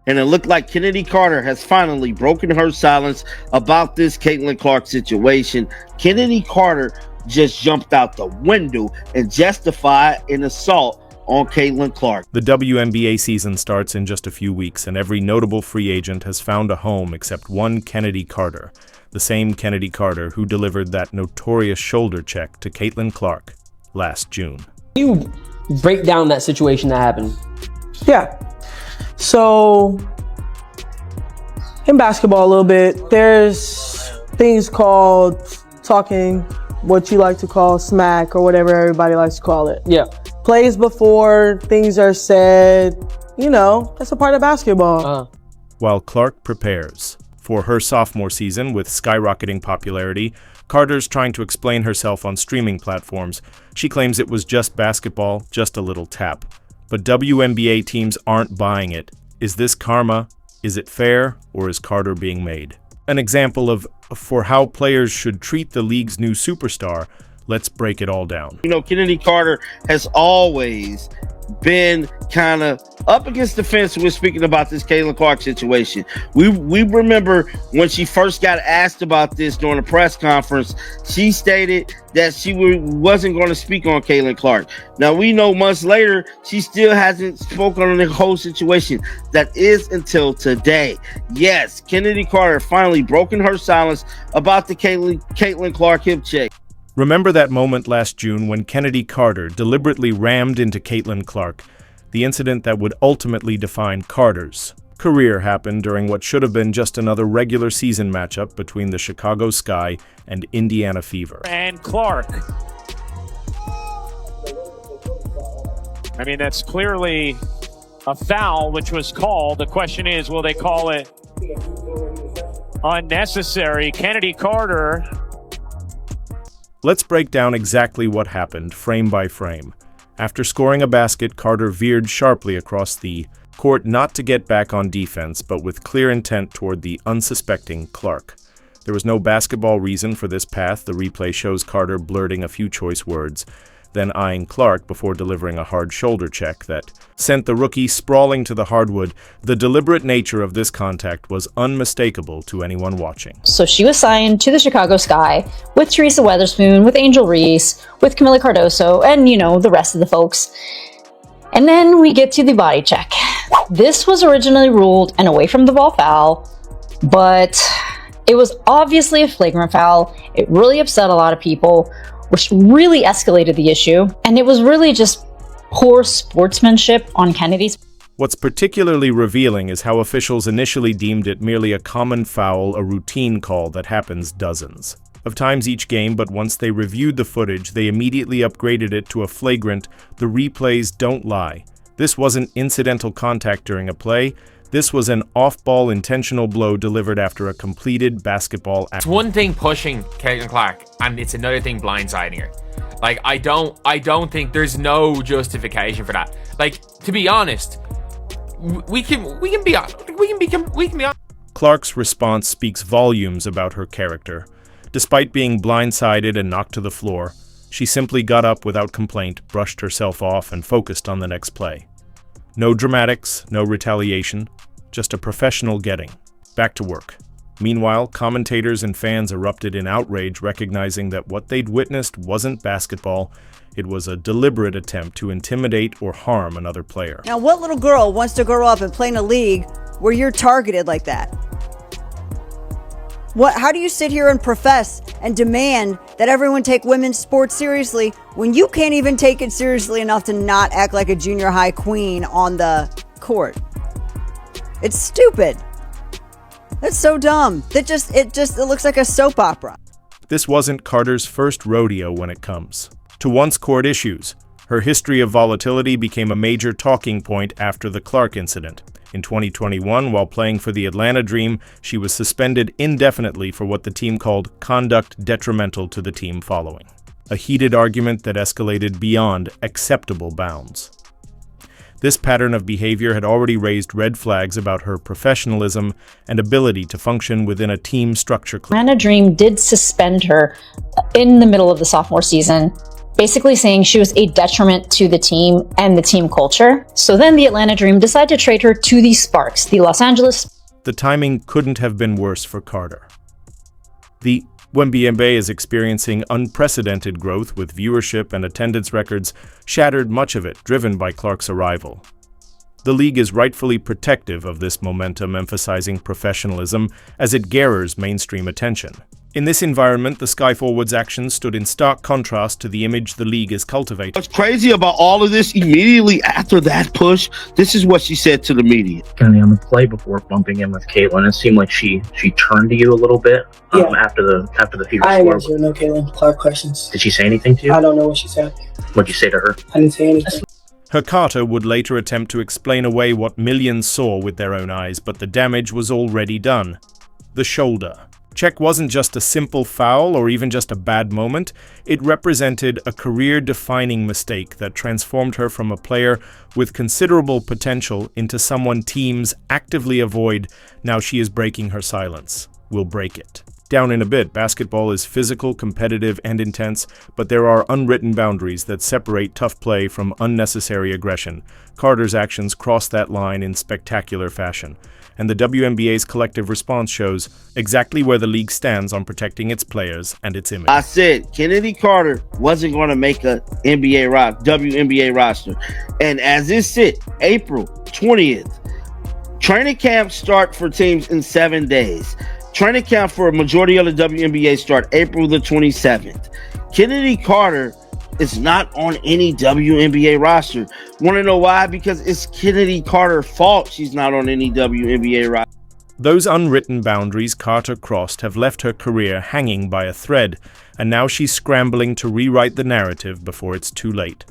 And it looked like Chennedy Carter has finally broken her silence about this Caitlin Clark situation. Chennedy Carter just jumped out the window and justified an assault on Caitlin Clark. The WNBA season starts in just a few weeks, and every notable free agent has found a home except one Chennedy Carter, the same Chennedy Carter who delivered that notorious shoulder check to Caitlin Clark last June. You break down that situation that happened. Yeah. So, in basketball a little bit, there's things called talking, what you like to call smack or whatever everybody likes to call it. Yeah. Plays before things are said, that's a part of basketball. While Clark prepares for her sophomore season with skyrocketing popularity, Carter's trying to explain herself on streaming platforms. She claims it was just basketball, just a little tap. But WNBA teams aren't buying it. Is this karma? Is it fair? Or is Carter being made? An example for how players should treat the league's new superstar. Let's break it all down. Chennedy Carter has always been kind of up against the fence when speaking about this Caitlin Clark situation. We remember when she first got asked about this during a press conference, she stated that she wasn't going to speak on Caitlin Clark. Now we know months later she still hasn't spoken on the whole situation. That is until today. Yes, Chennedy Carter finally broken her silence about the Caitlin Clark hip check. Remember that moment last June when Chennedy Carter deliberately rammed into Caitlin Clark? The incident that would ultimately define Carter's career happened during what should have been just another regular season matchup between the Chicago Sky and Indiana Fever. And Clark. I mean, that's clearly a foul, which was called. The question is, will they call it unnecessary? Chennedy Carter. Let's break down exactly what happened, frame by frame. After scoring a basket, Carter veered sharply across the court, not to get back on defense, but with clear intent toward the unsuspecting Clark. There was no basketball reason for this path. The replay shows Carter blurting a few choice words, then eyeing Clark before delivering a hard shoulder check that sent the rookie sprawling to the hardwood. The deliberate nature of this contact was unmistakable to anyone watching. So she was signed to the Chicago Sky with Teresa Weatherspoon, with Angel Reese, with Camila Cardoso, and the rest of the folks. And then we get to the body check. This was originally ruled an away from the ball foul, but it was obviously a flagrant foul. It really upset a lot of people, which really escalated the issue, and it was really just poor sportsmanship on Kennedy's. What's particularly revealing is how officials initially deemed it merely a common foul, a routine call that happens dozens of times each game, but once they reviewed the footage, they immediately upgraded it to a flagrant. The replays don't lie. This wasn't incidental contact during a play. This was an off-ball intentional blow delivered after a completed basketball act. It's one thing pushing Caitlin Clark, and it's another thing blindsiding her. Like, I don't think there's no justification for that. Like, to be honest, we can be honest. Clark's response speaks volumes about her character. Despite being blindsided and knocked to the floor, she simply got up without complaint, brushed herself off, and focused on the next play. No dramatics, no retaliation, just a professional getting back to work. Meanwhile, commentators and fans erupted in outrage, recognizing that what they'd witnessed wasn't basketball. It was a deliberate attempt to intimidate or harm another player. Now, what little girl wants to grow up and play in a league where you're targeted like that? How do you sit here and profess and demand that everyone take women's sports seriously when you can't even take it seriously enough to not act like a junior high queen on the court? It's stupid. That's so dumb. It looks like a soap opera. This wasn't Carter's first rodeo when it comes to once-court issues. Her history of volatility became a major talking point after the Clark incident. In 2021, while playing for the Atlanta Dream, she was suspended indefinitely for what the team called conduct detrimental to the team following. A heated argument that escalated beyond acceptable bounds. This pattern of behavior had already raised red flags about her professionalism and ability to function within a team structure. Atlanta Dream did suspend her in the middle of the sophomore season basically saying she was a detriment to the team and the team culture. So then the Atlanta Dream decided to trade her to the Sparks, the Los Angeles. The timing couldn't have been worse for Carter. The WNBA is experiencing unprecedented growth, with viewership and attendance records shattered, much of it driven by Clark's arrival. The league is rightfully protective of this momentum, emphasizing professionalism as it garners mainstream attention. In this environment, the Sky Forward's actions stood in stark contrast to the image the league is cultivating. What's crazy about all of this, immediately after that push, this is what she said to the media. Kind of on the play before bumping in with Caitlin, it seemed like she turned to you a little bit after the fever I score. didn't answer no Caitlin Clark questions. Did she say anything to you? I don't know what she said. What'd you say to her? I didn't say anything. Her Carter would later attempt to explain away what millions saw with their own eyes, but the damage was already done. The shoulder. Check wasn't just a simple foul or even just a bad moment. It represented a career-defining mistake that transformed her from a player with considerable potential into someone teams actively avoid. Now she is breaking her silence. We'll break it. Down in a bit, basketball is physical, competitive, and intense, but there are unwritten boundaries that separate tough play from unnecessary aggression. Carter's actions cross that line in spectacular fashion, and the WNBA's collective response shows exactly where the league stands on protecting its players and its image. I said Chennedy Carter wasn't going to make a WNBA roster. And as it sit, April 20th, training camps start for teams in 7 days. Training camp for a majority of the WNBA start April the 27th. Chennedy Carter is not on any WNBA roster. Want to know why? Because it's Chennedy Carter's fault she's not on any WNBA roster. Those unwritten boundaries Carter crossed have left her career hanging by a thread, and now she's scrambling to rewrite the narrative before it's too late.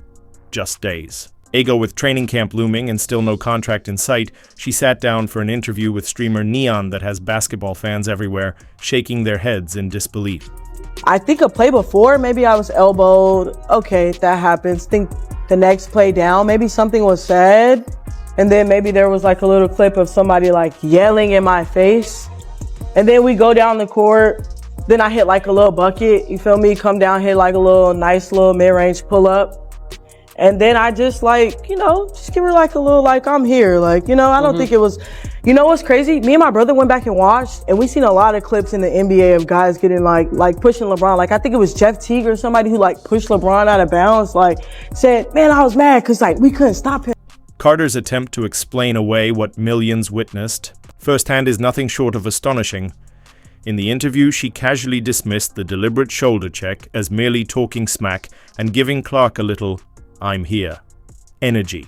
Just days. Ago, with training camp looming and still no contract in sight, she sat down for an interview with streamer Neon that has basketball fans everywhere shaking their heads in disbelief. I think a play before, maybe I was elbowed. Okay, that happens. Think the next play down, maybe something was said. And then maybe there was like a little clip of somebody like yelling in my face. And then we go down the court. Then I hit like a little bucket. You feel me? Come down, hit like a little nice little mid-range pull up. And then I just like, just give her like a little, like, I'm here. Like, I don't think it was, what's crazy? Me and my brother went back and watched, and we seen a lot of clips in the NBA of guys getting like pushing LeBron. Like, I think it was Jeff Teague or somebody who like pushed LeBron out of bounds, like said, man, I was mad because like we couldn't stop him. Carter's attempt to explain away what millions witnessed firsthand is nothing short of astonishing. In the interview, she casually dismissed the deliberate shoulder check as merely talking smack and giving Clark a little "I'm here" energy.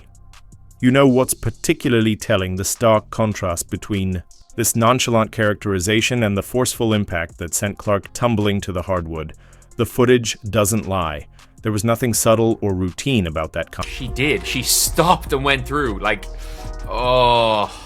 You know what's particularly telling? The stark contrast between this nonchalant characterization and the forceful impact that sent Clark tumbling to the hardwood. The footage doesn't lie. There was nothing subtle or routine about that. She did. She stopped and went through. Like, oh.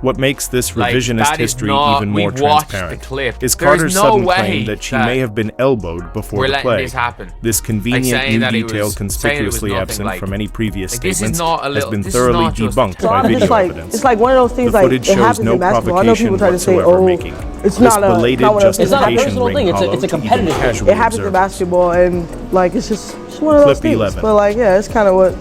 What makes this revisionist that is history not- even more we've watched transparent the clip. is There's Carter's no sudden way claim that she that may have been elbowed before we're the letting play. this happen. This Like convenient saying new that it detail was- conspicuously saying it was absent nothing, from like, any previous like, this is statements not a little- has been this is thoroughly not just debunked So by I'm video just like, evidence. it's like one of those things The like footage it shows happens no in basketball. I know people provocation try to say, whatsoever oh, making it's this not a, belated not one of those It's not a justification personal ring thing, it's a hollow to even competitive thing. casual it happens in observers. basketball, and like it's just one of those Clip things. 11. But like, yeah, it's kind of what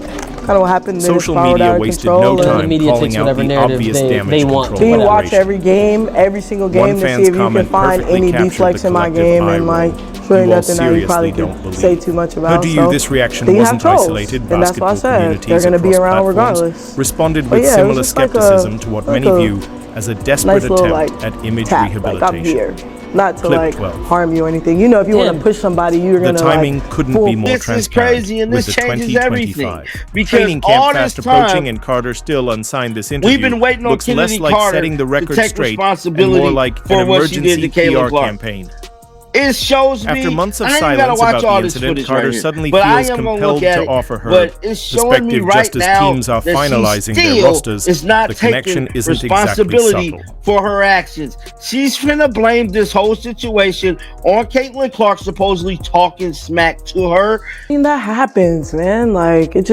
happened. Then Social it spiraled media out of wasted control, no and- The time media calling takes out whatever the narrative obvious they damage want. control Do you watch operation. every game, every single One game, to fan's see if you can comment find perfectly any captured deflects the in my collective game? eye And like, roll it's really you all nothing that you probably seriously could don't believe. say too much about. How do you? So, This reaction then you wasn't have trolls, isolated. and that's why I Basketball said communities they're going to be across around platforms regardless. responded But with yeah, it was similar just like skepticism to what many a view as a desperate nice little attempt like at image tap, like I'm rehabilitation. here, not to Clip like 12. harm you or anything. You know, if you want Tim. to push somebody, you're The gonna timing like, couldn't fool- be more This is transparent crazy, and with this the changes everything. 2025 Because training camp all fast this approaching time, and Carter still unsigned this interview. we've been waiting on looks less Chennedy like Carter setting the to record take straight and responsibility more like for an what she did emergency to Caitlin PR Clark. campaign. It shows me. After months of I ain't gotta silence watch about all the this incident, footage Carter right here, suddenly but I feels am gonna compelled look at to it, offer her but it's showing me perspective right just as now teams are that she finalizing their still rosters. is not The connection taking isn't exactly responsibility subtle. for her actions. She's finna blame this whole situation on Caitlin Clark supposedly talking smack to her. I mean, that happens, man. Like, it's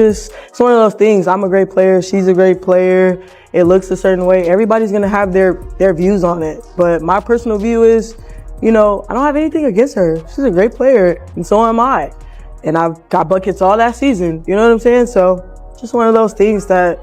one of those things. I'm a great player. She's a great player. It looks a certain way. Everybody's going to have their views on it. But my personal view is, I don't have anything against her. She's a great player, and so am I. and I got buckets all that season. You know what I'm saying? So just one of those things that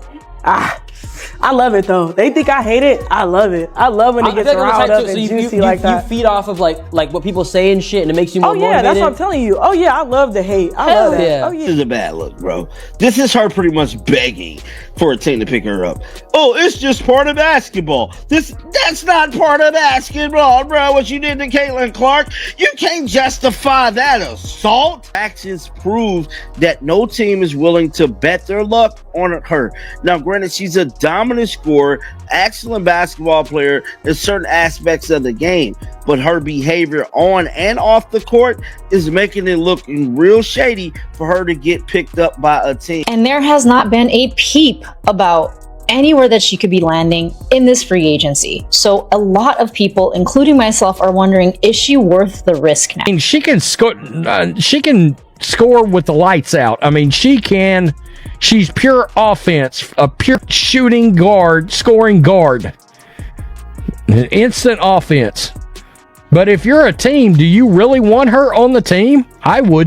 I love it though. They think I hate it. I love it. I love when it gets riled up and juicy like that. You feed off of like what people say and shit, and it makes you more motivated. That's what I'm telling you. Oh yeah, I love the hate. I love that. Yeah. Oh yeah. This is a bad look, bro. This is her pretty much begging for a team to pick her up. Oh, it's just part of basketball. That's not part of basketball, bro. What you did to Caitlin Clark, you can't justify that assault. Actions prove that no team is willing to bet their luck on her. Now, granted, she's a dominant scorer, excellent basketball player in certain aspects of the game, but her behavior on and off the court is making it look real shady for her to get picked up by a team. And there has not been a peep about anywhere that she could be landing in this free agency. So a lot of people, including myself, are wondering, is she worth the risk now? I mean, she can score. She can score with the lights out. I mean, she can. She's pure offense, a pure shooting guard, scoring guard, instant offense. But if you're a team, do you really want her on the team? I wouldn't.